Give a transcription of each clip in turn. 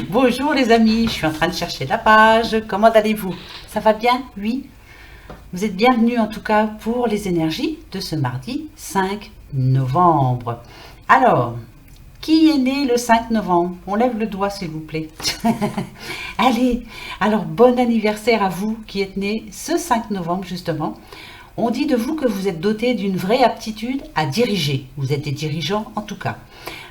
Bonjour les amis, je suis en train de chercher la page. Comment allez-vous? Ça va bien? Oui. Vous êtes bienvenus en tout cas pour les énergies de ce mardi 5 novembre. Alors, qui est né le 5 novembre? On lève le doigt s'il vous plaît. Allez, alors bon anniversaire à vous qui êtes né ce 5 novembre justement. On dit de vous que vous êtes doté d'une vraie aptitude à diriger. Vous êtes des dirigeants en tout cas.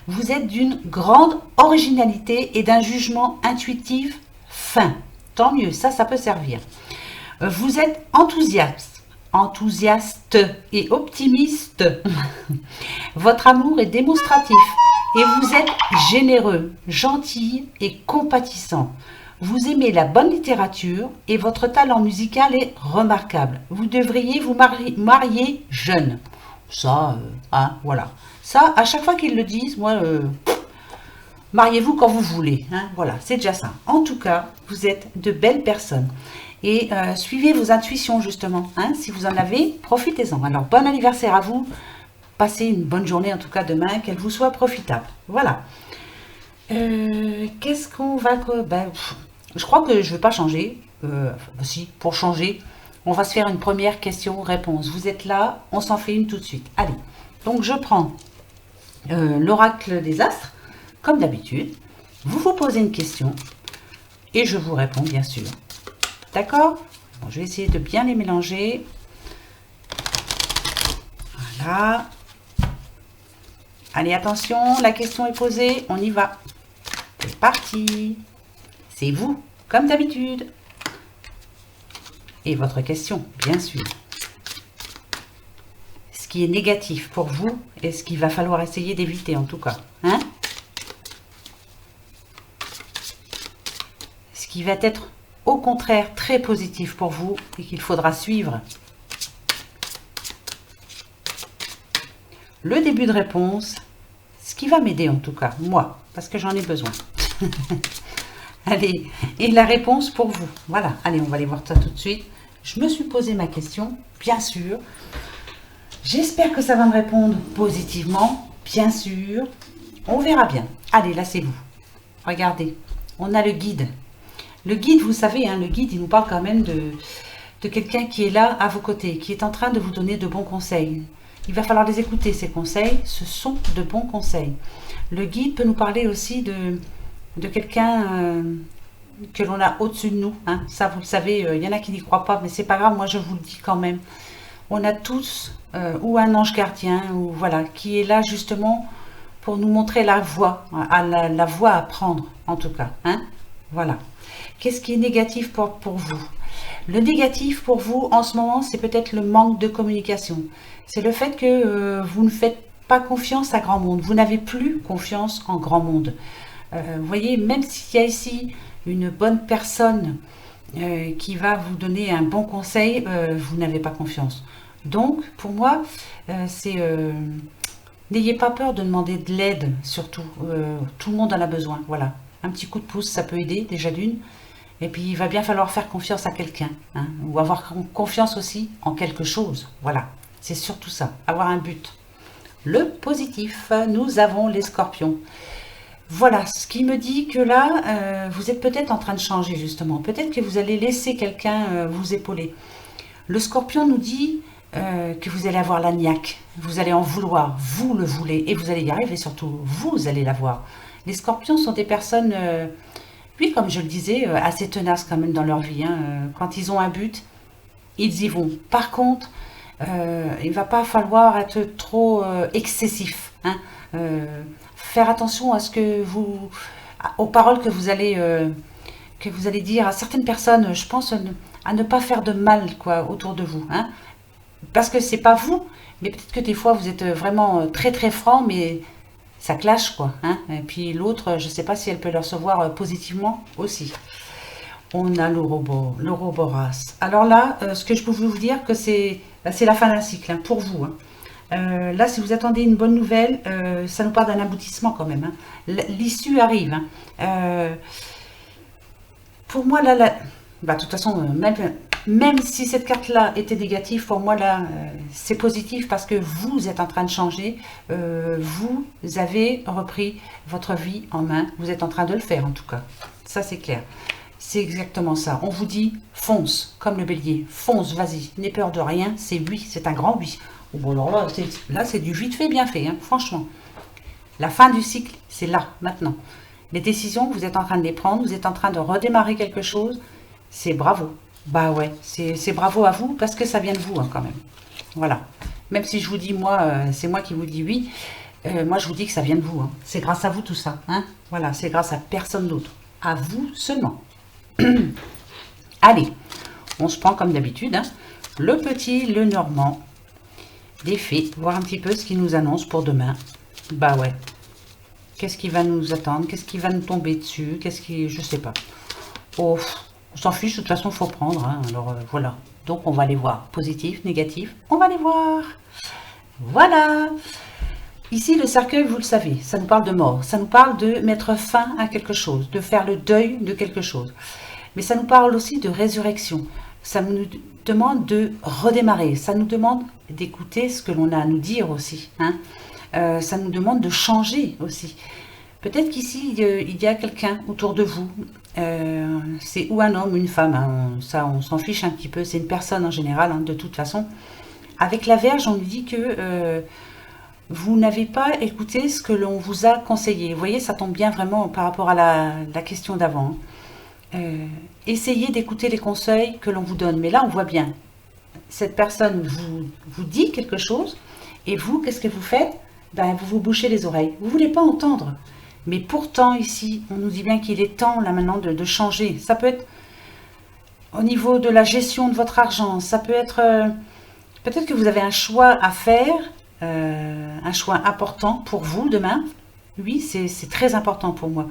Vous êtes d'une grande originalité et d'un jugement intuitif fin. Tant mieux, ça peut servir. Vous êtes enthousiaste et optimiste. Votre amour est démonstratif et vous êtes généreux, gentil et compatissant. Vous aimez la bonne littérature et votre talent musical est remarquable. Vous devriez vous marier jeune. Ça, voilà. Ça, à chaque fois qu'ils le disent, moi, mariez-vous quand vous voulez. Hein, voilà, c'est déjà ça. En tout cas, vous êtes de belles personnes. Et suivez vos intuitions, justement. Hein, si vous en avez, profitez-en. Alors, bon anniversaire à vous. Passez une bonne journée, en tout cas demain, qu'elle vous soit profitable. Voilà. Qu'est-ce qu'on va... je crois que je ne vais pas changer. Si, pour changer, on va se faire une première question-réponse. Vous êtes là, on s'en fait une tout de suite. Allez, donc je prends l'oracle des astres, comme d'habitude. Vous vous posez une question et je vous réponds, bien sûr. D'accord? Bon, je vais essayer de bien les mélanger. Voilà. Allez, attention, la question est posée, on y va. C'est parti. C'est vous, comme d'habitude. Et votre question, bien sûr. Ce qui est négatif pour vous et ce qu'il va falloir essayer d'éviter en tout cas. Hein? Ce qui va être au contraire très positif pour vous et qu'il faudra suivre. Le début de réponse, ce qui va m'aider en tout cas, moi, parce que j'en ai besoin. Allez, et la réponse pour vous. Voilà, allez, on va aller voir ça tout de suite. Je me suis posé ma question, bien sûr. J'espère que ça va me répondre positivement, bien sûr. On verra bien. Allez, là c'est vous. Regardez, on a le guide. Le guide, vous savez, hein, le guide, il nous parle quand même de quelqu'un qui est là à vos côtés, qui est en train de vous donner de bons conseils. Il va falloir les écouter, ces conseils. Ce sont de bons conseils. Le guide peut nous parler aussi de quelqu'un que l'on a au-dessus de nous. Hein. Ça, vous le savez, il y en a qui n'y croient pas, mais c'est pas grave, moi je vous le dis quand même. On a tous ou un ange gardien, ou voilà, qui est là justement pour nous montrer la voie, la voie à prendre, en tout cas. Hein. Voilà. Qu'est-ce qui est négatif pour vous? Le négatif pour vous en ce moment, c'est peut-être le manque de communication. C'est le fait que vous ne faites pas confiance à grand monde. Vous n'avez plus confiance en grand monde. Vous voyez, même s'il y a ici une bonne personne qui va vous donner un bon conseil, vous n'avez pas confiance. Donc, pour moi, c'est... n'ayez pas peur de demander de l'aide, surtout. Tout le monde en a besoin, voilà. Un petit coup de pouce, ça peut aider, déjà d'une. Et puis, il va bien falloir faire confiance à quelqu'un, hein, ou avoir confiance aussi en quelque chose. Voilà, c'est surtout ça, avoir un but. Le positif, nous avons les scorpions. Voilà, ce qui me dit que là, vous êtes peut-être en train de changer, justement. Peut-être que vous allez laisser quelqu'un vous épauler. Le scorpion nous dit que vous allez avoir la niaque. Vous allez en vouloir, vous le voulez, et vous allez y arriver, surtout, vous allez l'avoir. Les scorpions sont des personnes... puis, comme je le disais, assez tenaces quand même dans leur vie. Hein. Quand ils ont un but, ils y vont. Par contre, il ne va pas falloir être trop excessif. Hein. Faire attention à ce que vous, aux paroles que vous allez dire à certaines personnes. Je pense à ne pas faire de mal quoi, autour de vous. Hein. Parce que c'est pas vous, mais peut-être que des fois vous êtes vraiment très très franc, mais... ça clash quoi, hein. Et puis l'autre, je ne sais pas si elle peut le recevoir positivement aussi. On a l'Ouroboros. Alors là, ce que je peux vous dire, que c'est la fin d'un cycle, hein, pour vous. Hein. Là, si vous attendez une bonne nouvelle, ça nous parle d'un aboutissement quand même. Hein. L'issue arrive. Hein. Pour moi, là, de toute façon, Même si cette carte-là était négative, pour moi, là, c'est positif parce que vous êtes en train de changer. Vous avez repris votre vie en main. Vous êtes en train de le faire, en tout cas. Ça, c'est clair. C'est exactement ça. On vous dit, fonce, comme le bélier. Fonce, vas-y. N'aie peur de rien. C'est oui, c'est un grand oui. Bon, alors là, c'est du vite fait, bien fait, hein, franchement. La fin du cycle, c'est là, maintenant. Les décisions, vous êtes en train de les prendre. Vous êtes en train de redémarrer quelque chose. C'est bravo. Bah ouais, c'est bravo à vous parce que ça vient de vous hein, quand même. Voilà. Même si je vous dis, moi, c'est moi qui vous dis oui, moi je vous dis que ça vient de vous. Hein. C'est grâce à vous tout ça. Hein. Voilà, c'est grâce à personne d'autre. À vous seulement. Allez, on se prend comme d'habitude. Hein, le petit, le normand, les fées, voir un petit peu ce qu'il nous annonce pour demain. Bah ouais. Qu'est-ce qui va nous attendre? Qu'est-ce qui va nous tomber dessus? Qu'est-ce qui... Je sais pas. Oh, on s'en fiche, de toute façon, il faut prendre. Hein. Alors, voilà. Donc, on va les voir. Positif, négatif, on va les voir. Voilà. Ici, le cercueil, vous le savez, ça nous parle de mort. Ça nous parle de mettre fin à quelque chose, de faire le deuil de quelque chose. Mais ça nous parle aussi de résurrection. Ça nous demande de redémarrer. Ça nous demande d'écouter ce que l'on a à nous dire aussi. Hein. Ça nous demande de changer aussi. Peut-être qu'ici, il y a quelqu'un autour de vous. C'est ou un homme ou une femme. Hein. Ça, on s'en fiche un petit peu. C'est une personne en général, hein, de toute façon. Avec la Vierge, on nous dit que vous n'avez pas écouté ce que l'on vous a conseillé. Vous voyez, ça tombe bien vraiment par rapport à la question d'avant. Essayez d'écouter les conseils que l'on vous donne. Mais là, on voit bien. Cette personne vous dit quelque chose. Et vous, qu'est-ce que vous faites? Ben, vous vous bouchez les oreilles. Vous ne voulez pas entendre. Mais pourtant, ici, on nous dit bien qu'il est temps, là, maintenant, de changer. Ça peut être au niveau de la gestion de votre argent. Ça peut être... peut-être que vous avez un choix à faire, un choix important pour vous demain. Oui, c'est très important pour moi.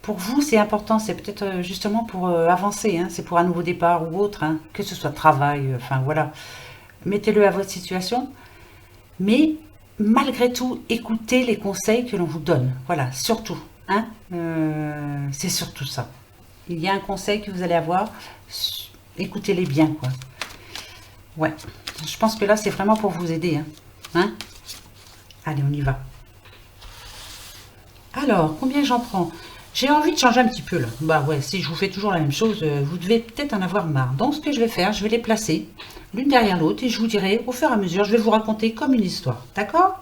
Pour vous, c'est important. C'est peut-être justement pour avancer. Hein, c'est pour un nouveau départ ou autre. Hein, que ce soit travail, enfin, voilà. Mettez-le à votre situation. Mais... malgré tout, écoutez les conseils que l'on vous donne. Voilà, surtout. Hein, c'est surtout ça. Il y a un conseil que vous allez avoir. Écoutez-les bien, quoi. Ouais. Je pense que là, c'est vraiment pour vous aider. Hein. Hein. Allez, on y va. Alors, combien j'en prends? J'ai envie de changer un petit peu, là. Bah ouais, si je vous fais toujours la même chose, vous devez peut-être en avoir marre. Donc, ce que je vais faire, je vais les placer l'une derrière l'autre et je vous dirai, au fur et à mesure, je vais vous raconter comme une histoire. D'accord?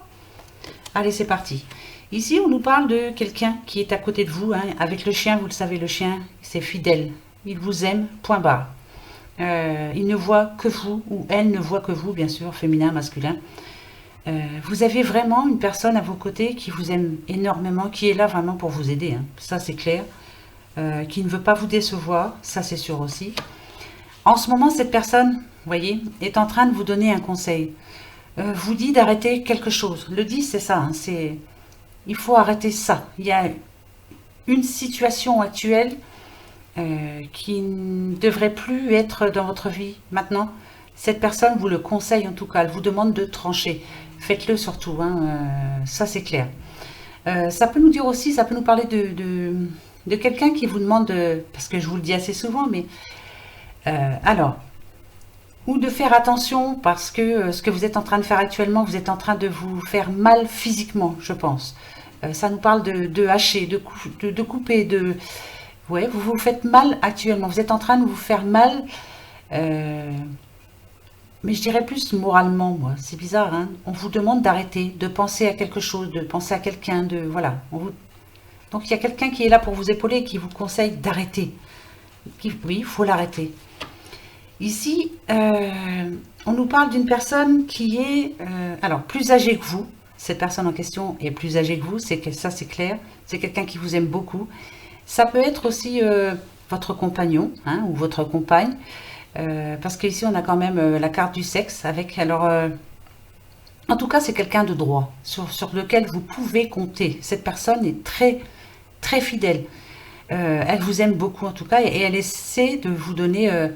Allez, c'est parti. Ici, on nous parle de quelqu'un qui est à côté de vous. Hein, avec le chien, vous le savez, le chien, c'est fidèle. Il vous aime, point barre. Il ne voit que vous, ou elle ne voit que vous, bien sûr, féminin, masculin. Vous avez vraiment une personne à vos côtés qui vous aime énormément, qui est là vraiment pour vous aider. Hein, ça, c'est clair. Qui ne veut pas vous décevoir, ça, c'est sûr aussi. En ce moment, cette personne, vous voyez, est en train de vous donner un conseil. Vous dit d'arrêter quelque chose. Le 10, c'est ça. Hein, il faut arrêter ça. Il y a une situation actuelle qui ne devrait plus être dans votre vie maintenant. Cette personne vous le conseille en tout cas. Elle vous demande de trancher. Faites-le surtout. Hein, ça, c'est clair. Ça peut nous dire aussi, ça peut nous parler de quelqu'un qui vous demande, parce que je vous le dis assez souvent, mais alors... ou de faire attention parce que ce que vous êtes en train de faire actuellement, vous êtes en train de vous faire mal physiquement, je pense. Ça nous parle de hacher, de couper, de... ouais, vous vous faites mal actuellement. Vous êtes en train de vous faire mal, mais je dirais plus moralement, moi. C'est bizarre, hein. On vous demande d'arrêter, de penser à quelque chose, de penser à quelqu'un, de... voilà. Donc il y a quelqu'un qui est là pour vous épauler et qui vous conseille d'arrêter. Oui, il faut l'arrêter. Ici, on nous parle d'une personne qui est alors plus âgée que vous. Cette personne en question est plus âgée que vous, ça c'est clair. C'est quelqu'un qui vous aime beaucoup. Ça peut être aussi votre compagnon, hein, ou votre compagne, parce qu'ici on a quand même la carte du sexe avec. Alors, en tout cas, c'est quelqu'un de droit sur lequel vous pouvez compter. Cette personne est très très fidèle. Elle vous aime beaucoup en tout cas et elle essaie de vous donner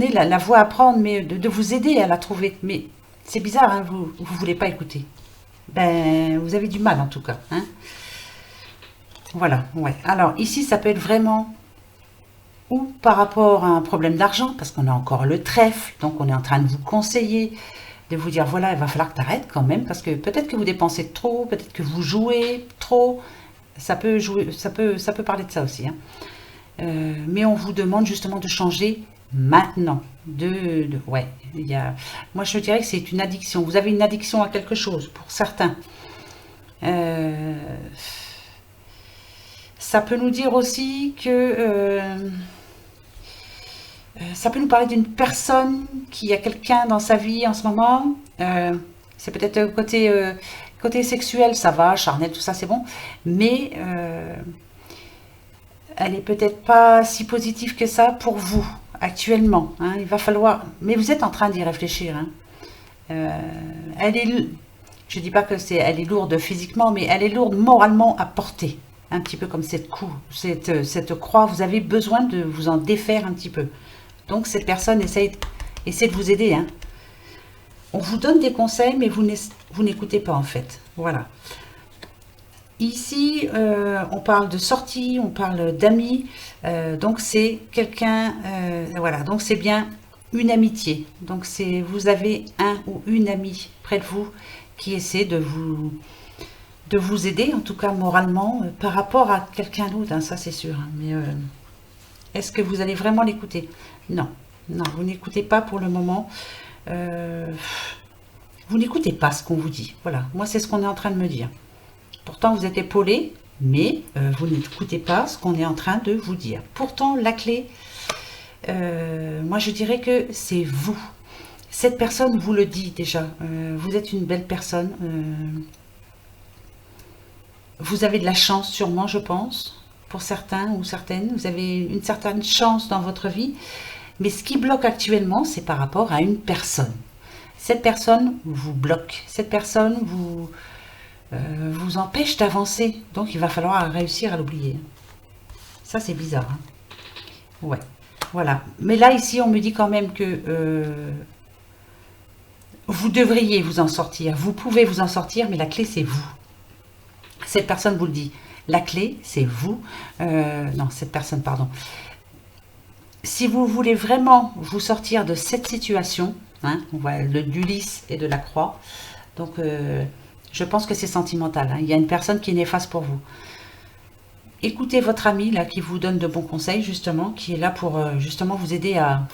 la voie à prendre, mais de vous aider à la trouver. Mais c'est bizarre, hein, vous ne voulez pas écouter. Ben, vous avez du mal en tout cas. Hein. Voilà, ouais. Alors ici, ça peut être vraiment ou par rapport à un problème d'argent, parce qu'on a encore le trèfle, donc on est en train de vous conseiller, de vous dire, voilà, il va falloir que tu arrêtes quand même, parce que peut-être que vous dépensez trop, peut-être que vous jouez trop, ça peut jouer, ça peut parler de ça aussi, hein. Mais on vous demande justement de changer maintenant. Ouais, moi je dirais que c'est une addiction. Vous avez une addiction à quelque chose, pour certains. Euh, Ça peut nous dire aussi que ça peut nous parler d'une personne qui a quelqu'un dans sa vie en ce moment. C'est peut-être côté sexuel, ça va, charnel, tout ça, c'est bon. Mais elle est peut-être pas si positive que ça pour vous actuellement, hein. Il va falloir. Mais vous êtes en train d'y réfléchir, hein. Elle est. Je dis pas que elle est lourde physiquement, mais elle est lourde moralement à porter. Un petit peu comme cette croix, vous avez besoin de vous en défaire un petit peu. Donc cette personne essaie de vous aider, hein. On vous donne des conseils, mais vous n'écoutez pas en fait. Voilà. Ici, on parle de sortie, on parle d'amis. Donc c'est quelqu'un, voilà. Donc c'est bien une amitié. Donc vous avez un ou une amie près de vous qui essaie de vous aider, en tout cas moralement, par rapport à quelqu'un d'autre, hein, ça c'est sûr. Hein. Mais est-ce que vous allez vraiment l'écouter? Non, non, vous n'écoutez pas pour le moment. Vous n'écoutez pas ce qu'on vous dit. Voilà, moi c'est ce qu'on est en train de me dire. Pourtant vous êtes épaulé, mais vous n'écoutez pas ce qu'on est en train de vous dire. Pourtant la clé, moi je dirais que c'est vous. Cette personne vous le dit déjà. Vous êtes une belle personne. Vous avez de la chance sûrement, je pense, pour certains ou certaines. Vous avez une certaine chance dans votre vie. Mais ce qui bloque actuellement, c'est par rapport à une personne. Cette personne vous bloque. Cette personne vous empêche d'avancer. Donc il va falloir réussir à l'oublier. Ça, c'est bizarre, hein. Ouais, voilà. Mais là, ici, on me dit quand même que vous devriez vous en sortir. Vous pouvez vous en sortir, mais la clé, c'est vous. Cette personne vous le dit. La clé, c'est vous. Non, cette personne, pardon. Si vous voulez vraiment vous sortir de cette situation, hein, on voit d'Ulysse et de la croix, donc je pense que c'est sentimental, hein. Il y a une personne qui est néfaste pour vous. Écoutez votre ami là qui vous donne de bons conseils, justement, qui est là pour justement vous aider à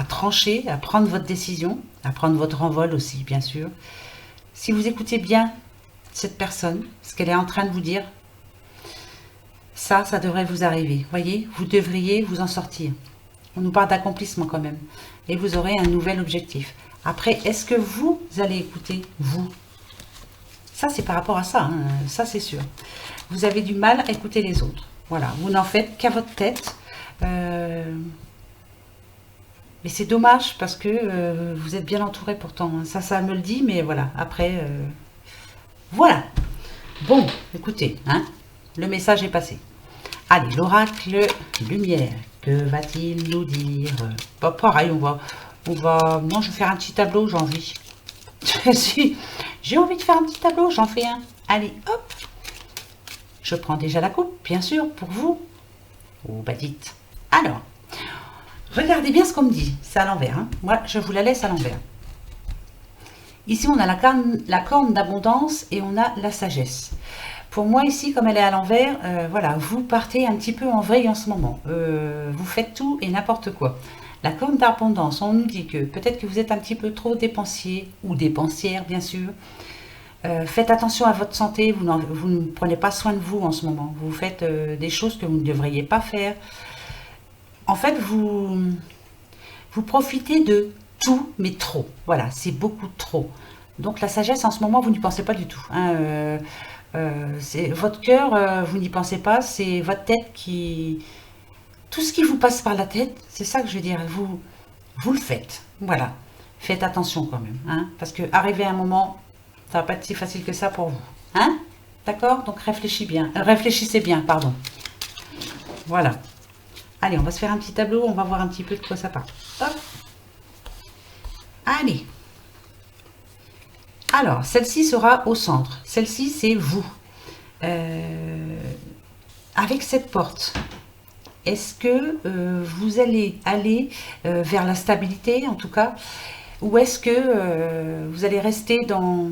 trancher, à prendre votre décision, à prendre votre envol aussi, bien sûr. Si vous écoutez bien cette personne, ce qu'elle est en train de vous dire, ça devrait vous arriver. Voyez, vous devriez vous en sortir. On nous parle d'accomplissement quand même. Et vous aurez un nouvel objectif. Après, est-ce que vous allez écouter vous? Ça, c'est par rapport à ça, hein. Ça c'est sûr. Vous avez du mal à écouter les autres. Voilà, vous n'en faites qu'à votre tête. Mais c'est dommage parce que vous êtes bien entouré pourtant, hein. Ça me le dit, mais voilà. Après, voilà. Bon, écoutez, hein, le message est passé. Allez, l'oracle lumière, que va-t-il nous dire? Pas pareil, moi je vais faire un petit tableau, j'ai envie. J'ai envie de faire un petit tableau, j'en fais un. Allez, hop. Je prends déjà la coupe, bien sûr, pour vous. Oh, bah dites. Alors, regardez bien ce qu'on me dit. C'est à l'envers, hein. Moi, je vous la laisse à l'envers. Ici, on a la corne d'abondance et on a la sagesse. Pour moi, ici, comme elle est à l'envers, voilà, vous partez un petit peu en vrille en ce moment. Vous faites tout et n'importe quoi. La corne d'abondance, on nous dit que peut-être que vous êtes un petit peu trop dépensier ou dépensière, bien sûr. Faites attention à votre santé, vous ne prenez pas soin de vous en ce moment. Vous faites des choses que vous ne devriez pas faire. En fait, vous profitez de tout, mais trop. Voilà, c'est beaucoup trop. Donc la sagesse, en ce moment, vous n'y pensez pas du tout, hein. C'est votre cœur, vous n'y pensez pas, c'est votre tête qui... Tout ce qui vous passe par la tête, c'est ça que je veux dire, vous le faites. Voilà, faites attention quand même, hein, parce que arriver à un moment, ça va pas être si facile que ça pour vous, hein. D'accord? Donc réfléchissez bien, pardon. Voilà. Allez, on va se faire un petit tableau, on va voir un petit peu de quoi ça parle. Hop. Allez. Alors, celle-ci sera au centre. Celle-ci, c'est vous. Avec cette porte, Est-ce que vous allez aller vers la stabilité, en tout cas, ou est-ce que vous allez rester dans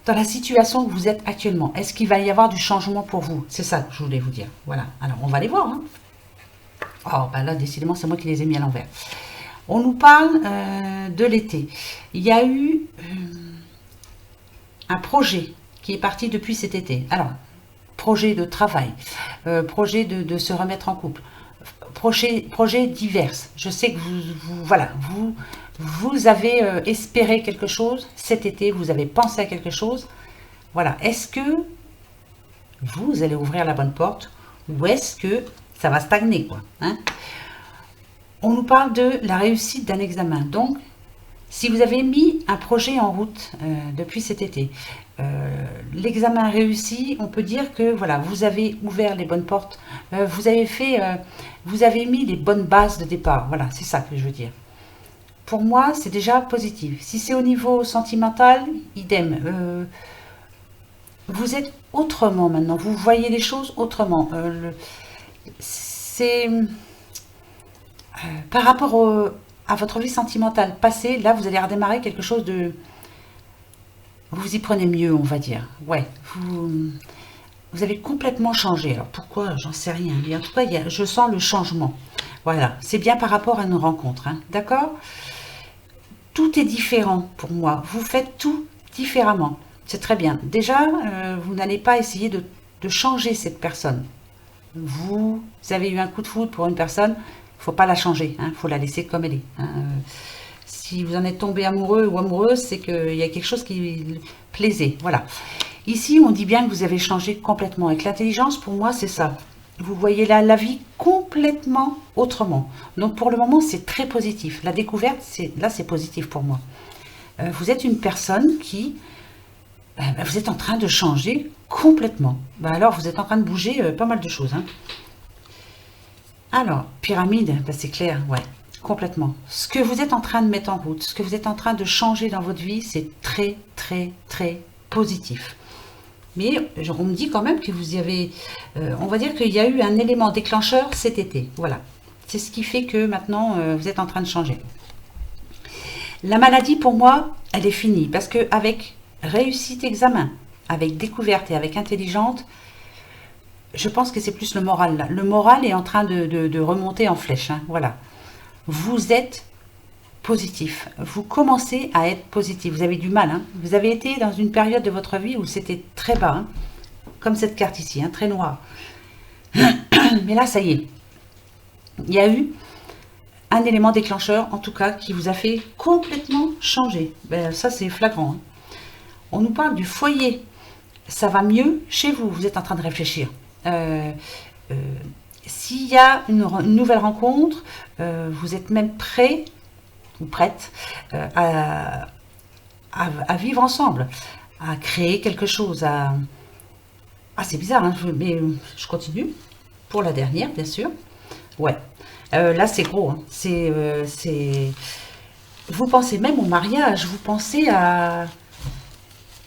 la situation où vous êtes actuellement? Est-ce qu'il va y avoir du changement pour vous? C'est ça que je voulais vous dire. Voilà. Alors, on va les voir. Hein. Oh, ben là, décidément, c'est moi qui les ai mis à l'envers. On nous parle de l'été. Il y a eu un projet qui est parti depuis cet été. Alors, projet de travail, projet de se remettre en couple, projet divers. Je sais que vous avez espéré quelque chose cet été, vous avez pensé à quelque chose. Voilà. Est-ce que vous allez ouvrir la bonne porte ou est-ce que ça va stagner, quoi, hein? On nous parle de la réussite d'un examen. Donc, si vous avez mis un projet en route depuis cet été, l'examen réussi, on peut dire que voilà, vous avez ouvert les bonnes portes, vous avez mis les bonnes bases de départ. Voilà, c'est ça que je veux dire. Pour moi, c'est déjà positif. Si c'est au niveau sentimental, idem. Vous êtes autrement maintenant. Vous voyez les choses autrement. C'est par rapport à votre vie sentimentale passée, là, vous allez redémarrer quelque chose de... Vous y prenez mieux, on va dire. Ouais, vous avez complètement changé. Alors, pourquoi? J'en sais rien. Mais en tout cas, je sens le changement. Voilà, c'est bien par rapport à nos rencontres. Hein. D'accord? Tout est différent pour moi. Vous faites tout différemment. C'est très bien. Déjà, vous n'allez pas essayer de changer cette personne. Vous avez eu un coup de foudre pour une personne, il ne faut pas la changer, il faut la laisser comme elle est. Hein. Si vous en êtes tombé amoureux ou amoureuse, c'est qu'il y a quelque chose qui plaisait. Voilà. Ici, on dit bien que vous avez changé complètement. Avec l'intelligence, pour moi, c'est ça. Vous voyez là la vie complètement autrement. Donc, pour le moment, c'est très positif. La découverte, c'est positif pour moi. Vous êtes une personne qui... vous êtes en train de changer complètement. Alors, vous êtes en train de bouger pas mal de choses. Hein. Alors, pyramide, c'est clair, ouais, complètement. Ce que vous êtes en train de mettre en route, ce que vous êtes en train de changer dans votre vie, c'est très, très, très positif. Mais on me dit quand même que vous y avez... on va dire qu'il y a eu un élément déclencheur cet été. Voilà. C'est ce qui fait que maintenant, vous êtes en train de changer. La maladie, pour moi, elle est finie. Parce qu'avec réussite examen, avec découverte et avec intelligente, je pense que c'est plus le moral. Là. Le moral est en train de remonter en flèche. Hein, voilà. Vous êtes positif. Vous commencez à être positif. Vous avez du mal. Hein. Vous avez été dans une période de votre vie où c'était très bas. Hein, comme cette carte ici, hein, très noire. Mais là, ça y est. Il y a eu un élément déclencheur, en tout cas, qui vous a fait complètement changer. Ben, ça, c'est flagrant. Hein. On nous parle du foyer. Ça va mieux chez vous. Vous êtes en train de réfléchir. S'il y a une nouvelle rencontre, vous êtes même prêt ou prête à vivre ensemble, à créer quelque chose. Ah, c'est bizarre, hein, mais je continue. Pour la dernière, bien sûr. Ouais. Là, c'est gros. Hein. Vous pensez même au mariage. Vous pensez à...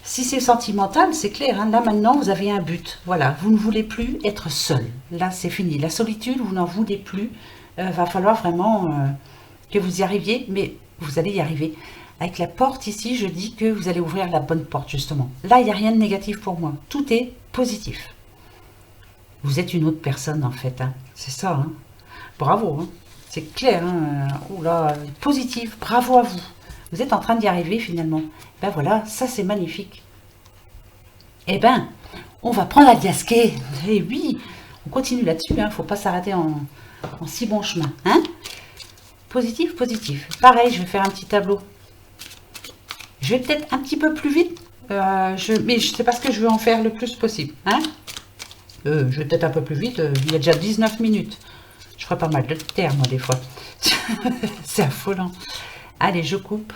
Si c'est sentimental, c'est clair. Hein. Là, maintenant, vous avez un but. Voilà, vous ne voulez plus être seul. Là, c'est fini. La solitude, vous n'en voulez plus. Va falloir vraiment que vous y arriviez. Mais vous allez y arriver. Avec la porte ici, je dis que vous allez ouvrir la bonne porte, justement. Là, il n'y a rien de négatif pour moi. Tout est positif. Vous êtes une autre personne, en fait. Hein. C'est ça. Hein. Bravo. Hein. C'est clair. Hein. Oula, positif. Bravo à vous. Vous êtes en train d'y arriver finalement. Ben voilà, ça c'est magnifique. Eh ben, on va prendre la diasquée. Eh oui, on continue là-dessus. Il ne faut pas s'arrêter en si bon chemin. Hein, positif, positif. Pareil, je vais faire un petit tableau. Je vais peut-être un petit peu plus vite. Mais c'est parce que je veux en faire le plus possible. Hein, je vais peut-être un peu plus vite. Il y a déjà 19 minutes. Je ferai pas mal de terre, moi, des fois. C'est affolant. Allez, je coupe.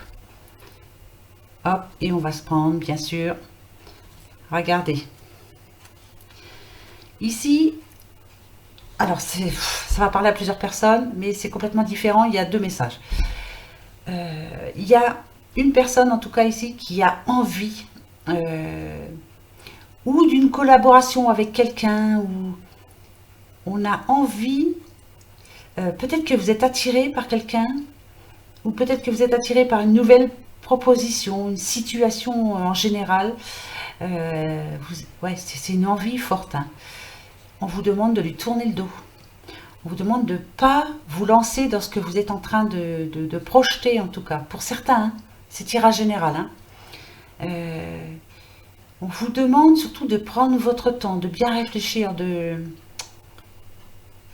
Hop, et on va se prendre, bien sûr. Regardez. Ici, alors ça va parler à plusieurs personnes, mais c'est complètement différent. Il y a deux messages. Il y a une personne, en tout cas ici, qui a envie ou d'une collaboration avec quelqu'un, On a envie, peut-être que vous êtes attiré par quelqu'un, ou peut-être que vous êtes attiré par une nouvelle proposition, une situation en général. Ouais, c'est une envie forte, hein. On vous demande de lui tourner le dos. On vous demande de ne pas vous lancer dans ce que vous êtes en train de projeter, en tout cas. Pour certains, hein, c'est tirage général. Hein. On vous demande surtout de prendre votre temps, de bien réfléchir,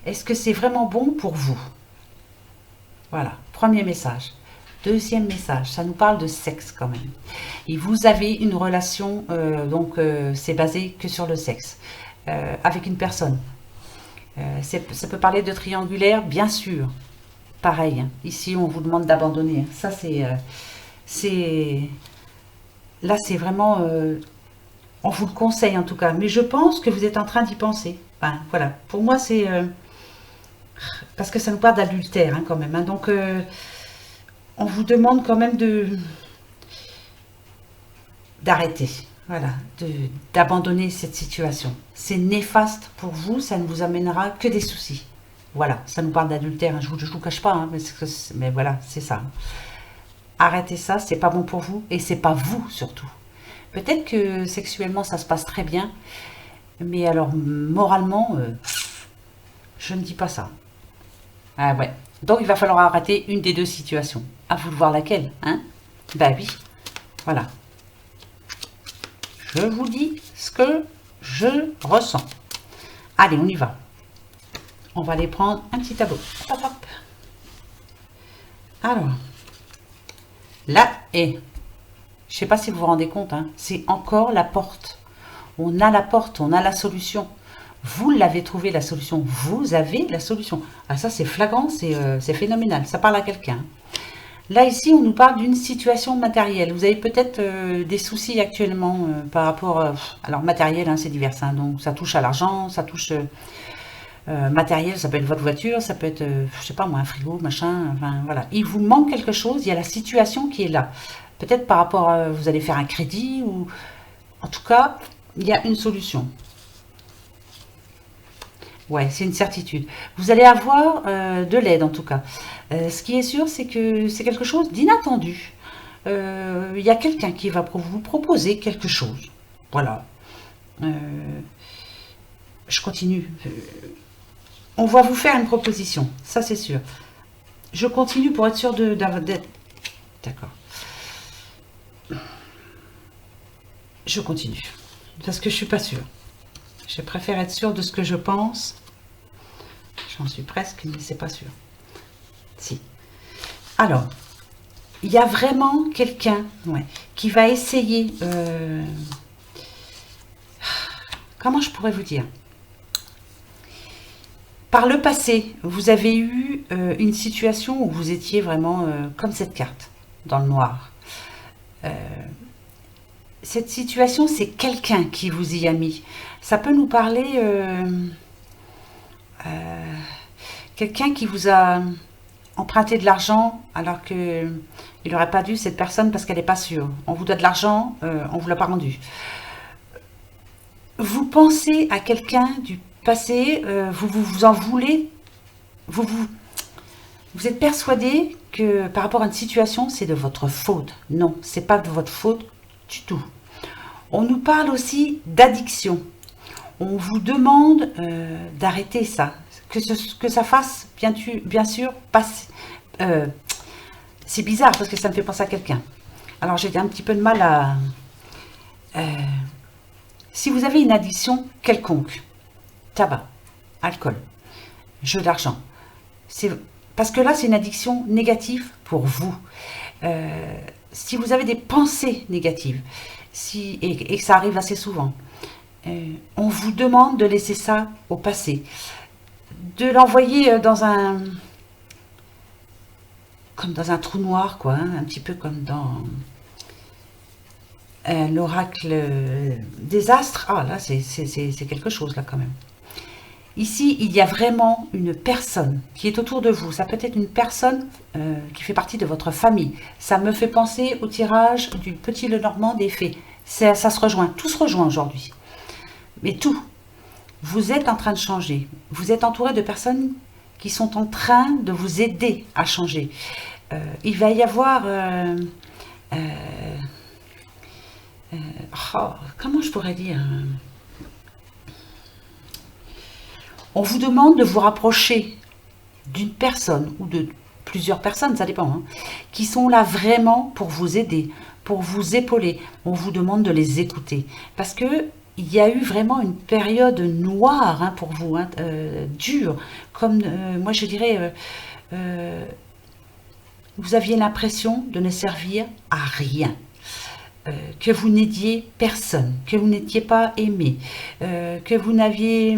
est-ce que c'est vraiment bon pour vous? Voilà, premier message. Deuxième message, ça nous parle de sexe quand même. Et vous avez une relation, c'est basé que sur le sexe, avec une personne. Ça peut parler de triangulaire, bien sûr. Pareil, hein. Ici on vous demande d'abandonner. Ça là c'est vraiment, on vous le conseille en tout cas. Mais je pense que vous êtes en train d'y penser. Enfin, voilà, pour moi c'est parce que ça nous parle d'adultère hein, quand même. Hein. Donc on vous demande quand même d'arrêter. Voilà, d'abandonner cette situation. C'est néfaste pour vous, ça ne vous amènera que des soucis. Voilà, ça nous parle d'adultère, hein, je ne vous cache pas, hein, mais voilà, c'est ça. Arrêtez ça, c'est pas bon pour vous, et c'est pas vous surtout. Peut-être que sexuellement ça se passe très bien, mais alors moralement, je ne dis pas ça. Ah ouais, donc il va falloir arrêter une des deux situations. À vous de voir laquelle, hein? Bah oui, voilà. Je vous dis ce que je ressens. Allez, on y va. On va aller prendre un petit tableau. Hop, hop. Alors, là, je ne sais pas si vous vous rendez compte, hein, c'est encore la porte. On a la porte, on a la solution. Vous l'avez trouvé, la solution. Vous avez la solution. Ah, ça, c'est flagrant, c'est phénoménal. Ça parle à quelqu'un. Là, ici, on nous parle d'une situation matérielle. Vous avez peut-être des soucis actuellement par rapport... alors, matériel, hein, c'est divers. Hein, donc, ça touche à l'argent, ça touche... matériel, ça peut être votre voiture, ça peut être, je sais pas moi, un frigo, machin, enfin, voilà. Il vous manque quelque chose, il y a la situation qui est là. Peut-être par rapport à... Vous allez faire un crédit, ou... En tout cas, il y a une solution. Ouais, c'est une certitude. Vous allez avoir de l'aide en tout cas. Ce qui est sûr, c'est que c'est quelque chose d'inattendu. Il y a quelqu'un qui va vous proposer quelque chose. Voilà. Je continue. On va vous faire une proposition, ça c'est sûr. Je continue pour être sûr d'être... D'accord. Je continue. Parce que je suis pas sûre. Je préfère être sûre de ce que je pense. J'en suis presque, mais c'est pas sûr. Si. Alors, il y a vraiment quelqu'un qui va essayer... comment je pourrais vous dire? Par le passé, vous avez eu une situation où vous étiez vraiment comme cette carte, dans le noir. Cette situation, c'est quelqu'un qui vous y a mis. Ça peut nous parler... quelqu'un qui vous a emprunté de l'argent alors qu'il n'aurait pas dû, cette personne, parce qu'elle n'est pas sûre. On vous doit de l'argent, on ne vous l'a pas rendu. Vous pensez à quelqu'un du passé, vous en voulez, vous êtes persuadé que par rapport à une situation, c'est de votre faute. Non, c'est pas de votre faute du tout. On nous parle aussi d'addiction. On vous demande d'arrêter ça, que ça fasse bien sûr passer. C'est bizarre parce que ça me fait penser à quelqu'un. Alors j'ai un petit peu de mal à... si vous avez une addiction quelconque, tabac, alcool, jeu d'argent, parce que là c'est une addiction négative pour vous. Si vous avez des pensées négatives, et que ça arrive assez souvent, on vous demande de laisser ça au passé, de l'envoyer comme dans un trou noir, quoi, hein, un petit peu comme dans l'oracle des astres. Ah là, c'est quelque chose là quand même. Ici, il y a vraiment une personne qui est autour de vous. Ça peut être une personne qui fait partie de votre famille. Ça me fait penser au tirage du Petit Lenormand des Fées. Ça se rejoint, tout se rejoint aujourd'hui. Mais tout. vous êtes en train de changer. Vous êtes entouré de personnes qui sont en train de vous aider à changer. Il va y avoir... comment je pourrais dire, on vous demande de vous rapprocher d'une personne ou de plusieurs personnes, ça dépend, hein, qui sont là vraiment pour vous aider, pour vous épauler. On vous demande de les écouter parce que il y a eu vraiment une période noire, hein, pour vous, hein, dure, comme moi je dirais, vous aviez l'impression de ne servir à rien. Que vous n'aidiez personne, que vous n'étiez pas aimé, que vous n'aviez...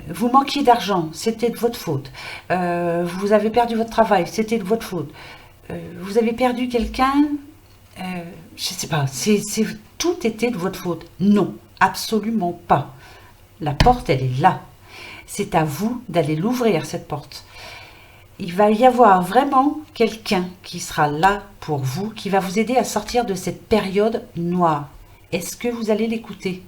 vous manquiez d'argent, c'était de votre faute. Vous avez perdu votre travail, c'était de votre faute. Vous avez perdu quelqu'un, je sais pas, tout était de votre faute. Non, absolument pas. La porte, elle est là. C'est à vous d'aller l'ouvrir, cette porte. Il va y avoir vraiment quelqu'un qui sera là pour vous, qui va vous aider à sortir de cette période noire. Est-ce que vous allez l'écouter?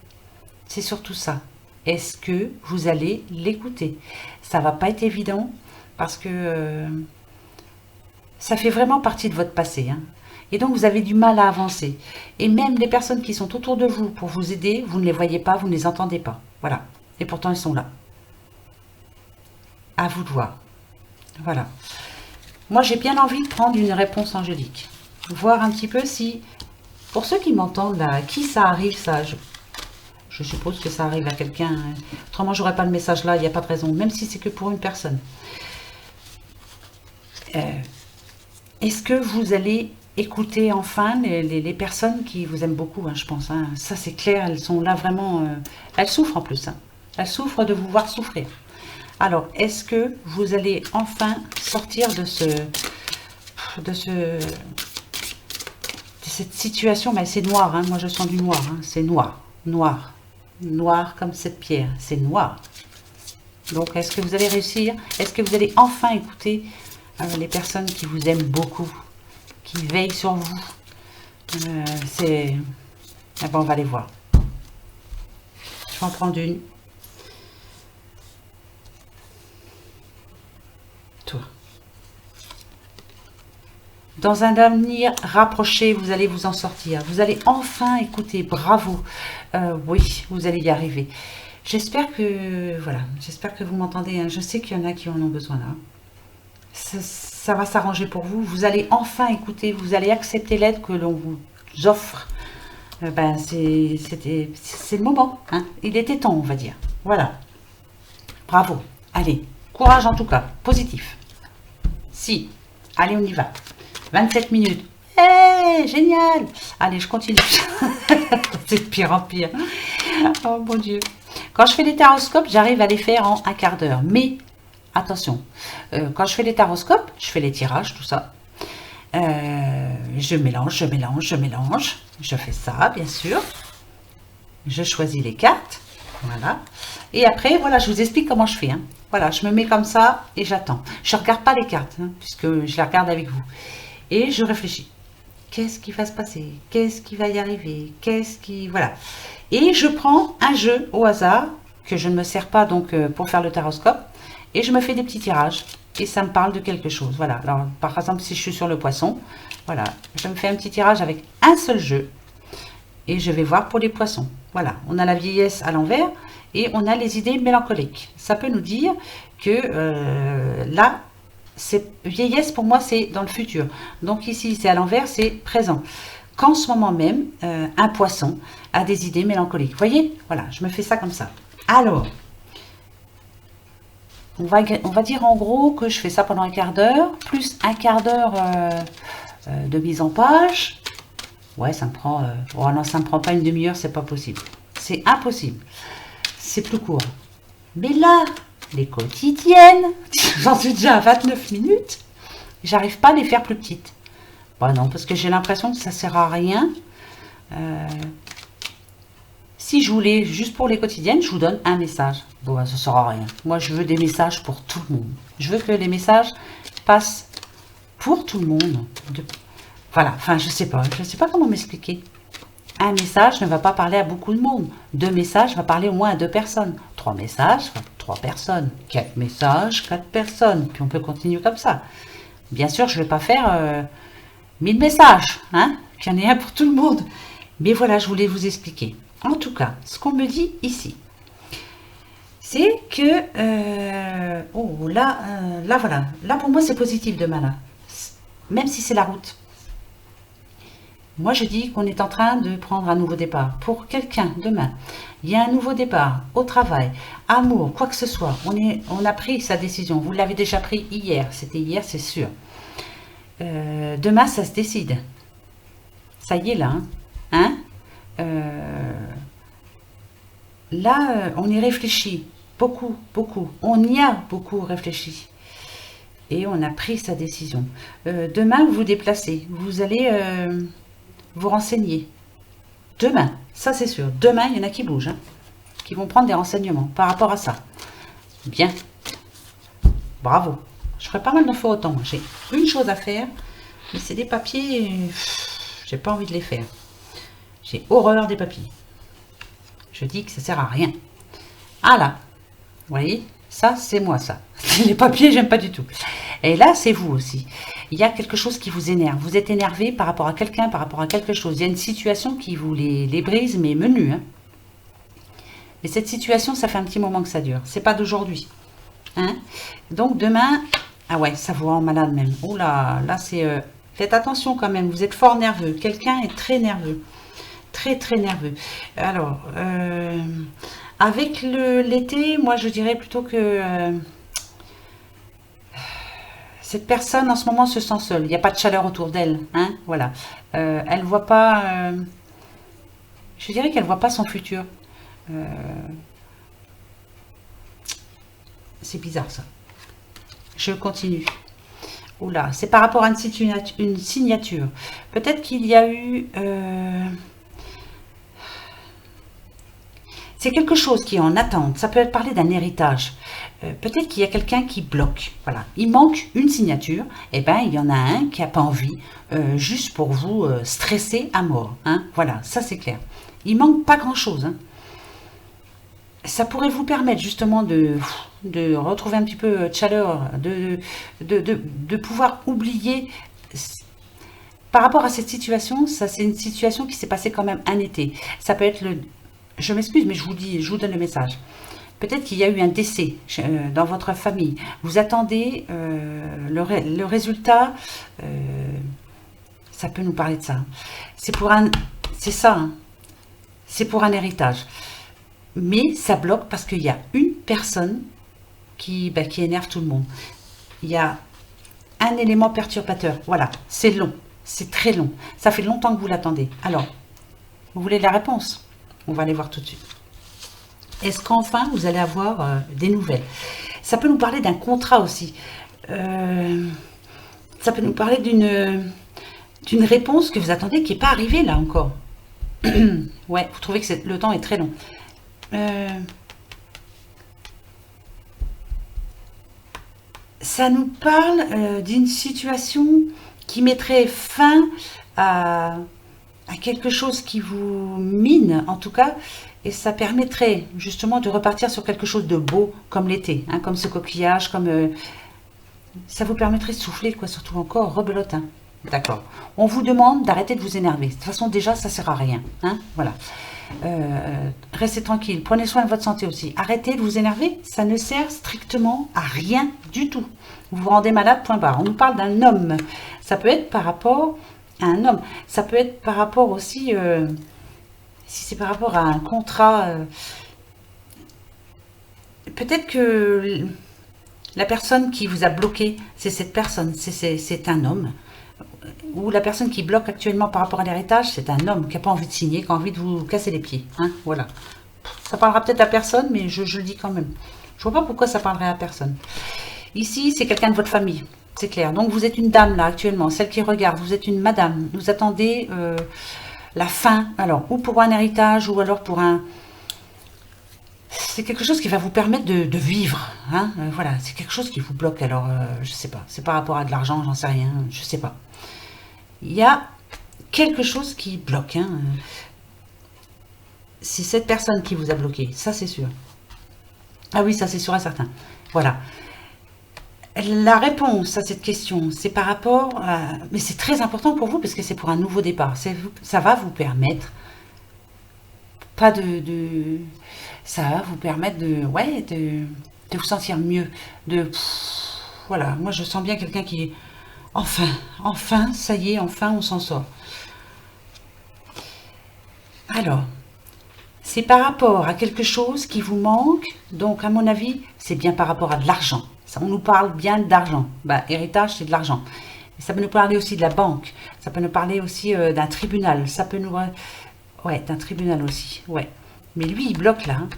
C'est surtout ça. Est-ce que vous allez l'écouter? Ça va pas être évident parce que ça fait vraiment partie de votre passé, hein. Et donc vous avez du mal à avancer. Et même les personnes qui sont autour de vous pour vous aider, vous ne les voyez pas, vous ne les entendez pas. Voilà. Et pourtant ils sont là. À vous de voir. Voilà. Moi, j'ai bien envie de prendre une réponse angélique. Voir un petit peu si, pour ceux qui m'entendent là, qui ça arrive, ça, je suppose que ça arrive à quelqu'un. Autrement, j'aurais pas le message là, il n'y a pas de raison, même si c'est que pour une personne. Est-ce que vous allez écouter enfin les personnes qui vous aiment beaucoup, hein, je pense, hein. Ça, c'est clair, elles sont là vraiment... elles souffrent en plus, hein. Elles souffrent de vous voir souffrir. Alors, est-ce que vous allez enfin sortir de cette situation? Mais c'est noir, hein, moi je sens du noir, hein, c'est noir, noir, noir comme cette pierre, c'est noir. Donc, est-ce que vous allez réussir? Est-ce que vous allez enfin écouter les personnes qui vous aiment beaucoup, qui veillent sur vous? Ah bon, on va les voir. Je vais en prendre une. Dans un avenir rapproché, vous allez vous en sortir. Vous allez enfin écouter. Bravo. Oui, vous allez y arriver. J'espère que, voilà, j'espère que vous m'entendez, hein. Je sais qu'il y en a qui en ont besoin là. Ça va s'arranger pour vous. Vous allez enfin écouter. Vous allez accepter l'aide que l'on vous offre. C'est le moment, hein. Il était temps, on va dire. Voilà. Bravo. Allez, courage en tout cas. Positif. Si. Allez, on y va. 27 minutes. Hey, génial. Allez, je continue. C'est de pire en pire. Oh mon Dieu. Quand je fais les taroscopes, j'arrive à les faire en un quart d'heure. Mais, attention, quand je fais les taroscopes, je fais les tirages, tout ça. Je mélange, je mélange, je mélange. Je fais ça, bien sûr. Je choisis les cartes. Voilà. Et après, voilà, je vous explique comment je fais, hein. Voilà, je me mets comme ça et j'attends. Je ne regarde pas les cartes, hein, puisque je les regarde avec vous. Et je réfléchis. Qu'est-ce qui va se passer? Qu'est-ce qui va y arriver? Qu'est-ce qui... Voilà. Et je prends un jeu au hasard, que je ne me sers pas donc pour faire le taroscope. Et je me fais des petits tirages. Et ça me parle de quelque chose. Voilà. Alors, par exemple, si je suis sur le poisson, voilà. Je me fais un petit tirage avec un seul jeu. Et je vais voir pour les poissons. Voilà. On a la vieillesse à l'envers. Et on a les idées mélancoliques. Ça peut nous dire que là, cette vieillesse, pour moi, c'est dans le futur. Donc ici, c'est à l'envers, c'est présent. Qu'en ce moment même, un poisson a des idées mélancoliques. Vous voyez? Voilà, je me fais ça comme ça. Alors, on va dire en gros que je fais ça pendant un quart d'heure, plus un quart d'heure de mise en page. Ouais, ça me prend... oh non, ça ne me prend pas une demi-heure, c'est pas possible. C'est impossible. C'est plus court. Mais là, les quotidiennes, j'en suis déjà à 29 minutes, j'arrive pas à les faire plus petites. Bon, non, parce que j'ai l'impression que ça sert à rien. Si je voulais, juste pour les quotidiennes, je vous donne un message. Bon, ça sert à rien. Moi, je veux des messages pour tout le monde. Je veux que les messages passent pour tout le monde. Voilà, enfin, je sais pas comment m'expliquer. Un message ne va pas parler à beaucoup de monde. 2 messages va parler au moins à 2 personnes. 3 messages, 3 personnes. 4 messages, 4 personnes. Puis on peut continuer comme ça. Bien sûr, je ne vais pas faire 1000 messages, hein, qu'il y en ait un pour tout le monde. Mais voilà, je voulais vous expliquer. En tout cas, ce qu'on me dit ici, c'est que... oh, là, voilà. Là, pour moi, c'est positif demain, là. Même si c'est la route. Moi, je dis qu'on est en train de prendre un nouveau départ. Pour quelqu'un, demain, il y a un nouveau départ au travail, amour, quoi que ce soit. On a pris sa décision. Vous l'avez déjà pris hier. C'était hier, c'est sûr. Demain, ça se décide. Ça y est, là. Hein, là, on y réfléchit. Beaucoup, beaucoup. On y a beaucoup réfléchi. Et on a pris sa décision. Demain, vous vous déplacez. Vous allez... vous renseigner. Demain, ça c'est sûr. Demain, il y en a qui bougent, hein, qui vont prendre des renseignements par rapport à ça. Bien. Bravo. Je ferai pas mal d'infos autant. J'ai une chose à faire, mais c'est des papiers, j'ai pas envie de les faire. J'ai horreur des papiers. Je dis que ça sert à rien. Ah là, vous voyez, ça c'est moi ça. Les papiers, j'aime pas du tout. Et là, c'est vous aussi. Il y a quelque chose qui vous énerve. Vous êtes énervé par rapport à quelqu'un, par rapport à quelque chose. Il y a une situation qui vous les brise, mais menu. Hein. Et cette situation, ça fait un petit moment que ça dure. C'est pas d'aujourd'hui. Hein. Donc demain, ah ouais, ça vous rend malade même. Oh là, là c'est... faites attention quand même, vous êtes fort nerveux. Quelqu'un est très nerveux. Très très nerveux. Alors, avec l'été, moi je dirais plutôt que... cette personne en ce moment se sent seule. Il n'y a pas de chaleur autour d'elle. Hein, voilà. Elle voit pas... je dirais qu'elle voit pas son futur. C'est bizarre ça. Je continue. Oula, c'est par rapport à une signature. Peut-être qu'il y a eu... c'est quelque chose qui est en attente. Ça peut être parler d'un héritage. Peut-être qu'il y a quelqu'un qui bloque. Voilà. Il manque une signature. Et bien, il y en a un qui n'a pas envie, juste pour vous stresser à mort. Hein. Voilà, ça c'est clair. Il manque pas grand-chose. Hein. Ça pourrait vous permettre justement de retrouver un petit peu de chaleur, de pouvoir oublier. Par rapport à cette situation, ça c'est une situation qui s'est passée quand même un été. Ça peut être le... Je m'excuse, mais je vous donne le message. Peut-être qu'il y a eu un décès dans votre famille. Vous attendez le résultat. Ça peut nous parler de ça. C'est ça. Hein. C'est pour un héritage. Mais ça bloque parce qu'il y a une personne qui énerve tout le monde. Il y a un élément perturbateur. Voilà, c'est long. C'est très long. Ça fait longtemps que vous l'attendez. Alors, vous voulez la réponse? On va aller voir tout de suite. Est-ce qu'enfin, vous allez avoir des nouvelles? Ça peut nous parler d'un contrat aussi. Ça peut nous parler d'une réponse que vous attendez qui n'est pas arrivée là encore. Ouais, vous trouvez que le temps est très long. Ça nous parle d'une situation qui mettrait fin à quelque chose qui vous mine, en tout cas, et ça permettrait justement de repartir sur quelque chose de beau, comme l'été, hein, comme ce coquillage, comme... ça vous permettrait de souffler, quoi, surtout encore, rebelote. Hein. D'accord. On vous demande d'arrêter de vous énerver. De toute façon, déjà, ça ne sert à rien. Hein, voilà. Restez tranquille. Prenez soin de votre santé aussi. Arrêtez de vous énerver. Ça ne sert strictement à rien du tout. Vous vous rendez malade, point barre. On nous parle d'un homme. Ça peut être par rapport à un homme. Ça peut être par rapport aussi... si c'est par rapport à un contrat... peut-être que la personne qui vous a bloqué, c'est cette personne. C'est un homme. Ou la personne qui bloque actuellement par rapport à l'héritage, c'est un homme qui n'a pas envie de signer, qui a envie de vous casser les pieds. Hein, voilà. Ça parlera peut-être à personne, mais je le dis quand même. Je vois pas pourquoi ça parlerait à personne. Ici, c'est quelqu'un de votre famille, c'est clair. Donc, vous êtes une dame, là, actuellement, celle qui regarde. Vous êtes une madame. Vous attendez la fin, alors, ou pour un héritage, ou alors pour un... C'est quelque chose qui va vous permettre de vivre. Hein, voilà, c'est quelque chose qui vous bloque. Alors, je sais pas. C'est par rapport à de l'argent, j'en sais rien. Je sais pas. Il y a quelque chose qui bloque. Hein. c'est cette personne qui vous a bloqué, ça c'est sûr. Ah oui, ça c'est sûr et certain. Voilà. La réponse à cette question, c'est par rapport à... Mais c'est très important pour vous parce que c'est pour un nouveau départ. Ça va vous permettre... Pas ça va vous permettre de... Ouais, de vous sentir mieux. Voilà, moi je sens bien quelqu'un qui... Enfin, ça y est, enfin on s'en sort. Alors, c'est par rapport à quelque chose qui vous manque. Donc, à mon avis, c'est bien par rapport à de l'argent. On nous parle bien d'argent. Bah, héritage, c'est de l'argent. Ça peut nous parler aussi de la banque. Ça peut nous parler aussi d'un tribunal. Ça peut nous... Ouais, d'un tribunal aussi. Ouais. Mais lui, il bloque là. Hein.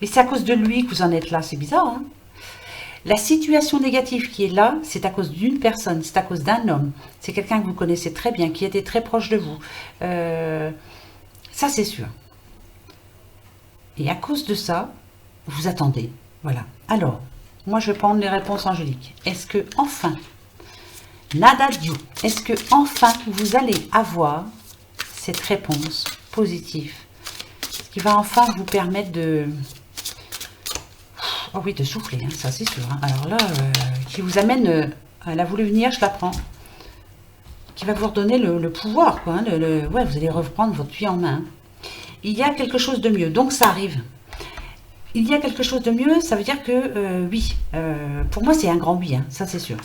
Mais c'est à cause de lui que vous en êtes là. C'est bizarre. Hein. La situation négative qui est là, c'est à cause d'une personne. C'est à cause d'un homme. C'est quelqu'un que vous connaissez très bien, qui était très proche de vous. Ça, c'est sûr. Et à cause de ça, vous attendez. Voilà. Alors... Moi, je vais prendre les réponses angéliques. Est-ce que, enfin, nada Dieu, est-ce que, enfin, vous allez avoir cette réponse positive, ce qui va enfin vous permettre de... Oh oui, de souffler, hein, ça c'est sûr. Hein. Alors là, qui vous amène... elle a voulu venir, je la prends. Qui va vous redonner le pouvoir, quoi. Hein, ouais, vous allez reprendre votre vie en main. Il y a quelque chose de mieux, donc ça arrive. Il y a quelque chose de mieux, ça veut dire que oui, pour moi c'est un grand oui, hein, ça c'est sûr.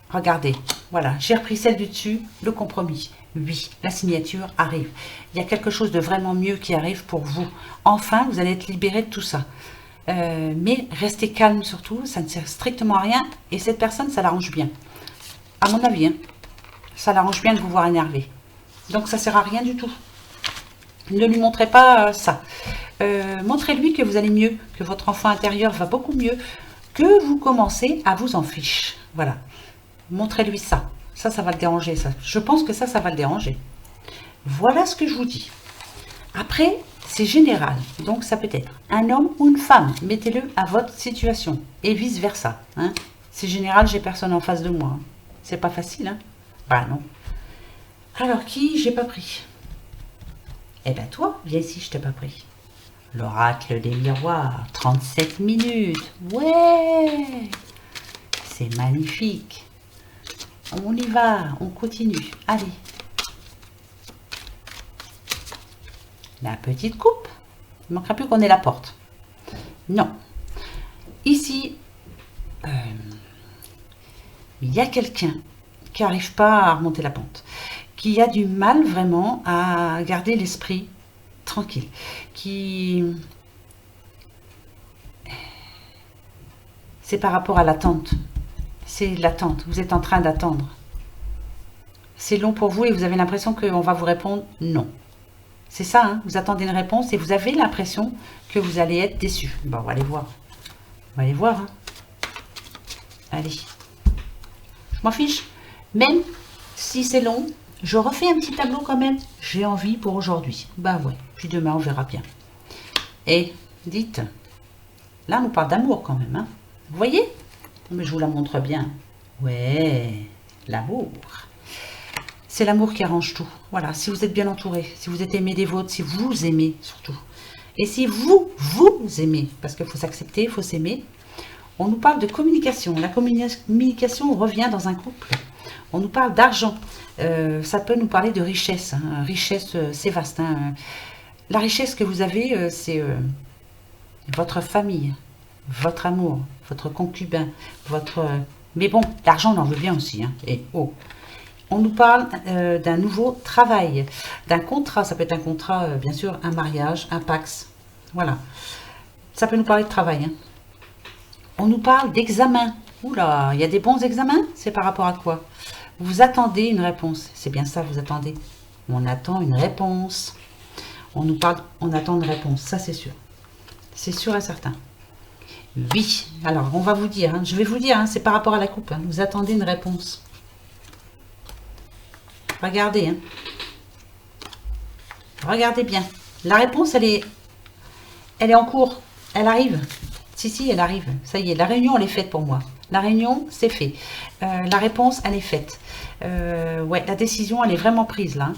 Regardez, voilà, j'ai repris celle du dessus, le compromis. Oui, la signature arrive. Il y a quelque chose de vraiment mieux qui arrive pour vous. Enfin, vous allez être libéré de tout ça. Mais restez calme surtout, ça ne sert strictement à rien. Et cette personne, ça l'arrange bien. À mon avis, hein, ça l'arrange bien de vous voir énervé. Donc ça ne sert à rien du tout. Ne lui montrez pas ça. Montrez-lui que vous allez mieux, que votre enfant intérieur va beaucoup mieux, que vous commencez à vous en fiche. Voilà. Montrez-lui ça. Ça va le déranger. Ça. Je pense que ça va le déranger. Voilà ce que je vous dis. Après, c'est général. Donc, ça peut être un homme ou une femme. Mettez-le à votre situation. Et vice-versa. Hein. C'est général, j'ai personne en face de moi. Hein. C'est pas facile, hein. Bah non. Alors, qui j'ai pas pris? Eh ben toi, viens ici, je t'ai pas pris. L'oracle des miroirs, 37 minutes. Ouais, c'est magnifique. On y va, on continue. Allez. La petite coupe. Il ne manquera plus qu'on ait la porte. Non. Ici, il y a quelqu'un qui n'arrive pas à remonter la pente, qui a du mal vraiment à garder l'esprit tranquille, c'est par rapport à l'attente. C'est l'attente, vous êtes en train d'attendre. C'est long pour vous et vous avez l'impression qu'on va vous répondre non. C'est ça, hein, vous attendez une réponse et vous avez l'impression que vous allez être déçu. Bon, on va aller voir. On va aller voir. Hein. Allez. Je m'en fiche. Même si c'est long, je refais un petit tableau quand même. J'ai envie pour aujourd'hui. Bah ouais, puis demain on verra bien. Et dites, là on parle d'amour quand même. Hein. Vous voyez? Mais je vous la montre bien. Ouais, l'amour. C'est l'amour qui arrange tout. Voilà, si vous êtes bien entouré, si vous êtes aimé des vôtres, si vous aimez surtout. Et si vous aimez, parce qu'il faut s'accepter, il faut s'aimer. On nous parle de communication. La communication revient dans un couple. On nous parle d'argent. Ça peut nous parler de richesse. Hein. Richesse, c'est vaste. Hein. La richesse que vous avez, c'est votre famille, votre amour, votre concubin, votre... Mais bon, l'argent, on en veut bien aussi. Hein. Et oh, on nous parle d'un nouveau travail, d'un contrat. Ça peut être un contrat, bien sûr, un mariage, un pax. Voilà. Ça peut nous parler de travail. Hein. On nous parle d'examen. Oula, il y a des bons examens. C'est par rapport à quoi? Vous attendez une réponse. C'est bien ça, vous attendez. On attend une réponse. On nous parle, on attend une réponse. Ça, c'est sûr. C'est sûr et certain. Oui. Alors, on va vous dire. Hein, je vais vous dire, hein, c'est par rapport à la coupe. Hein, vous attendez une réponse. Regardez. Hein. Regardez bien. La réponse, elle est en cours. Elle arrive. Si, elle arrive. Ça y est, la réunion, elle est faite pour moi. La réunion, c'est fait. La réponse, elle est faite. Ouais, la décision, elle est vraiment prise là.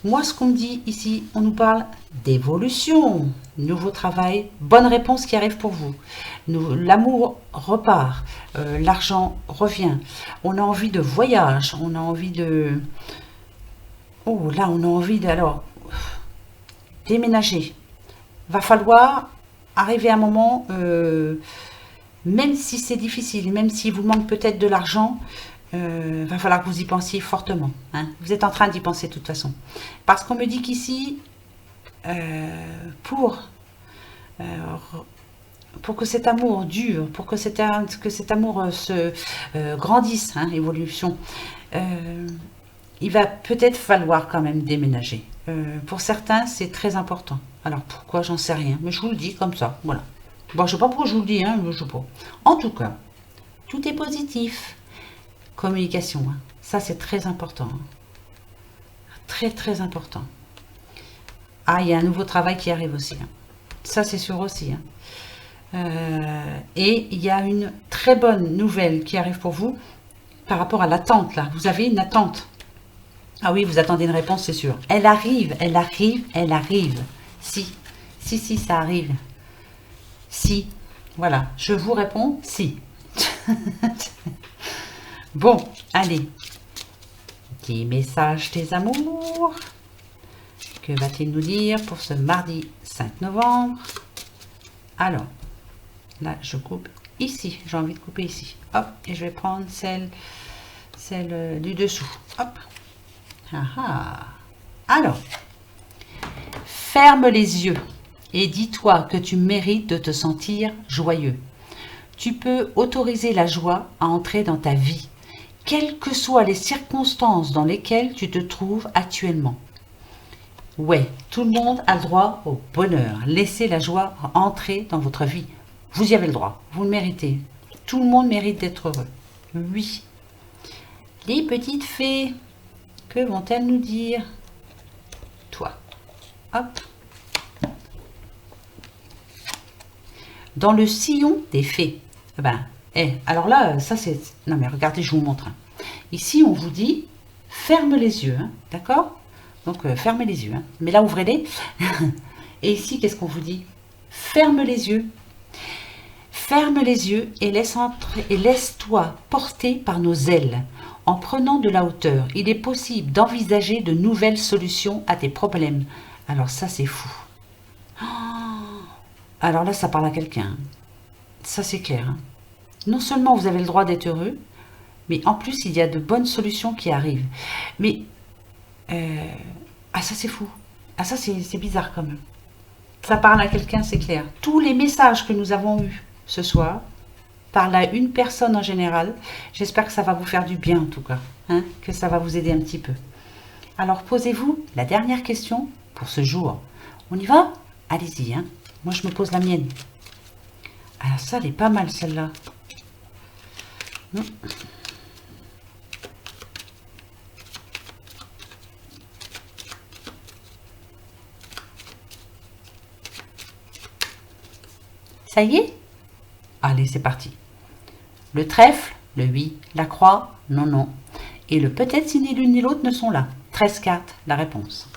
Moi, ce qu'on me dit ici, on nous parle d'évolution, nouveau travail, bonne réponse qui arrive pour vous. L'amour repart, l'argent revient. On a envie de voyage, on a envie de... Oh, là, on a envie de... Alors, déménager. Va falloir arriver à un moment, même si c'est difficile, même s'il vous manque peut-être de l'argent, va falloir que vous y pensiez fortement. Hein. Vous êtes en train d'y penser de toute façon. Parce qu'on me dit qu'ici, pour que cet amour dure, pour que cet amour se grandisse, hein, évolution, il va peut-être falloir quand même déménager. Pour certains, c'est très important. Alors pourquoi, j'en sais rien, mais je vous le dis comme ça, voilà. Bon, je sais pas pourquoi je vous le dis, hein, je sais pas. En tout cas, tout est positif. Communication, hein. Ça c'est très important. Hein. Très très important. Ah, il y a un nouveau travail qui arrive aussi. Hein. Ça c'est sûr aussi. Hein. Et il y a une très bonne nouvelle qui arrive pour vous par rapport à l'attente là. Vous avez une attente. Ah oui, vous attendez une réponse, c'est sûr. Elle arrive, elle arrive, elle arrive. Si, ça arrive. Si, voilà, je vous réponds si. Bon, allez. Petit message des amours. Que va-t-il nous dire pour ce mardi 5 novembre? Alors, là, je coupe ici. J'ai envie de couper ici. Hop, et je vais prendre celle du dessous. Hop. Alors, ferme les yeux et dis-toi que tu mérites de te sentir joyeux. Tu peux autoriser la joie à entrer dans ta vie, quelles que soient les circonstances dans lesquelles tu te trouves actuellement. Ouais, tout le monde a le droit au bonheur. Laissez la joie entrer dans votre vie. Vous y avez le droit, vous le méritez. Tout le monde mérite d'être heureux. Oui. Les petites fées, que vont-elles nous dire? Toi. Hop. Dans le sillon des fées. Alors là, ça c'est... Non mais regardez, je vous montre. Hein. Ici, on vous dit, ferme les yeux, hein, d'accord? Donc, fermez les yeux. Hein. Mais là, ouvrez-les. Et ici, qu'est-ce qu'on vous dit? Ferme les yeux. Ferme les yeux et laisse-toi porter par nos ailes. En prenant de la hauteur, il est possible d'envisager de nouvelles solutions à tes problèmes. Alors ça, c'est fou. Alors là, ça parle à quelqu'un. Ça, c'est clair. Hein. Non seulement vous avez le droit d'être heureux, mais en plus, il y a de bonnes solutions qui arrivent. Mais, ça, c'est fou. Ah, ça, c'est bizarre quand même. Ça parle à quelqu'un, c'est clair. Tous les messages que nous avons eus ce soir parlent à une personne en général. J'espère que ça va vous faire du bien, en tout cas. Hein, que ça va vous aider un petit peu. Alors, posez-vous la dernière question pour ce jour. On y va? Allez-y, hein. Moi, je me pose la mienne. Alors ça, elle est pas mal, celle-là. Ça y est? Allez, c'est parti. Le trèfle, le oui. La croix, non, non. Et le peut-être si ni l'une ni l'autre ne sont là. 13 cartes, la réponse.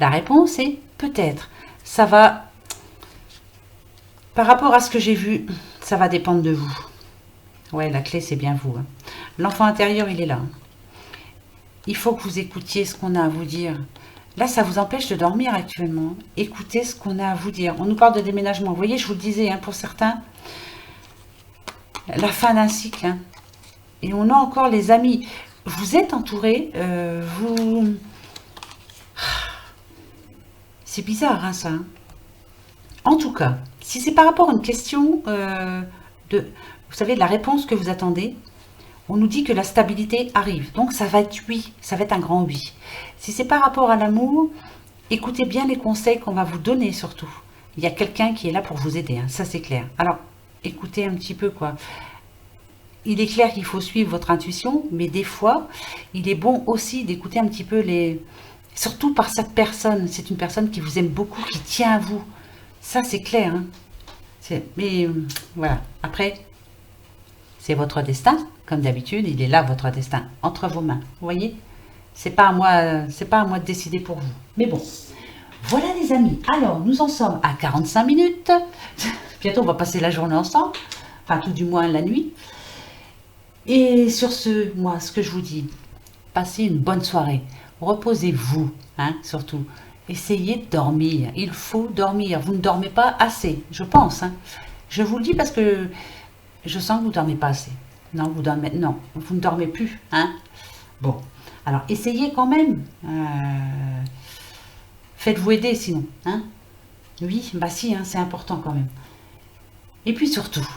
La réponse est peut-être. Ça va, par rapport à ce que j'ai vu, ça va dépendre de vous. Ouais, la clé, c'est bien vous. Hein. L'enfant intérieur, il est là. Il faut que vous écoutiez ce qu'on a à vous dire. Là, ça vous empêche de dormir actuellement. Écoutez ce qu'on a à vous dire. On nous parle de déménagement. Vous voyez, je vous le disais, hein, pour certains, la fin d'un cycle. Hein. Et on a encore les amis. Vous êtes entourés, vous... C'est bizarre, hein, ça. Hein. En tout cas, si c'est par rapport à une question vous savez, de la réponse que vous attendez, on nous dit que la stabilité arrive. Donc, ça va être oui, ça va être un grand oui. Si c'est par rapport à l'amour, écoutez bien les conseils qu'on va vous donner surtout. Il y a quelqu'un qui est là pour vous aider, hein, ça c'est clair. Alors, écoutez un petit peu, quoi. Il est clair qu'il faut suivre votre intuition, mais des fois, il est bon aussi d'écouter un petit peu Surtout par cette personne. C'est une personne qui vous aime beaucoup, qui tient à vous. Ça, c'est clair. Hein. Mais voilà. Après, c'est votre destin. Comme d'habitude, il est là, votre destin, entre vos mains. Vous voyez? C'est pas à moi, c'est pas à moi de décider pour vous. Mais bon, voilà les amis. Alors, nous en sommes à 45 minutes. Bientôt, on va passer la journée ensemble. Enfin, tout du moins la nuit. Et sur ce, moi, ce que je vous dis, passez une bonne soirée. Reposez-vous, hein, surtout. Essayez de dormir. Il faut dormir. Vous ne dormez pas assez, je pense. Hein. Je vous le dis parce que je sens que vous ne dormez pas assez. Non, vous ne dormez plus. Hein. Bon, alors essayez quand même. Faites-vous aider sinon. Hein. Oui, bah si, hein, c'est important quand même. Et puis surtout,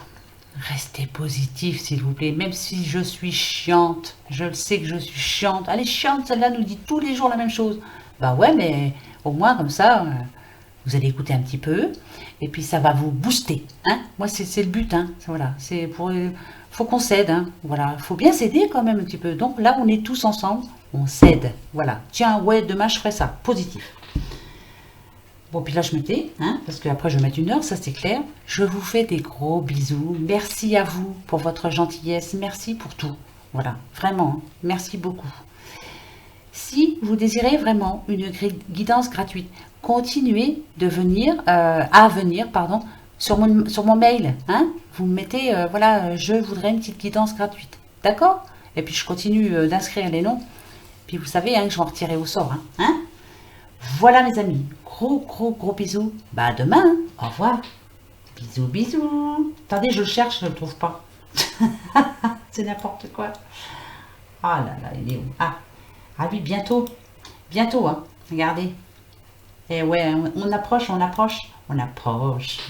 restez positif s'il vous plaît. Même si je suis chiante, je le sais que je suis chiante. Elle est chiante, celle-là nous dit tous les jours la même chose. Bah ouais, mais au moins comme ça, vous allez écouter un petit peu. Et puis ça va vous booster. Hein. Moi, c'est le but. Hein. Voilà, c'est pour... faut qu'on s'aide. Hein. Voilà, faut bien s'aider quand même un petit peu. Donc là, on est tous ensemble, on s'aide. Voilà. Tiens, ouais, demain je ferai ça. Positif. Bon, puis là, je me tais, hein, parce qu'après, je vais mettre 1 heure, ça c'est clair. Je vous fais des gros bisous. Merci à vous pour votre gentillesse. Merci pour tout. Voilà, vraiment, merci beaucoup. Si vous désirez vraiment une guidance gratuite, continuez de venir, sur mon mail. Hein, vous me mettez, voilà, je voudrais une petite guidance gratuite. D'accord? Et puis, je continue d'inscrire les noms. Puis, vous savez hein, que je vais en retirer au sort. Hein. Voilà mes amis, gros bisous. Bah à demain, hein. Au revoir. Bisous, bisous. Attendez, je le cherche, je ne le trouve pas. C'est n'importe quoi. Ah là là, il est où? Ah oui, bientôt. Bientôt, hein. Regardez. Eh ouais, on approche.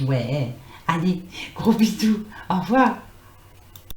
Ouais. Allez, gros bisous. Au revoir.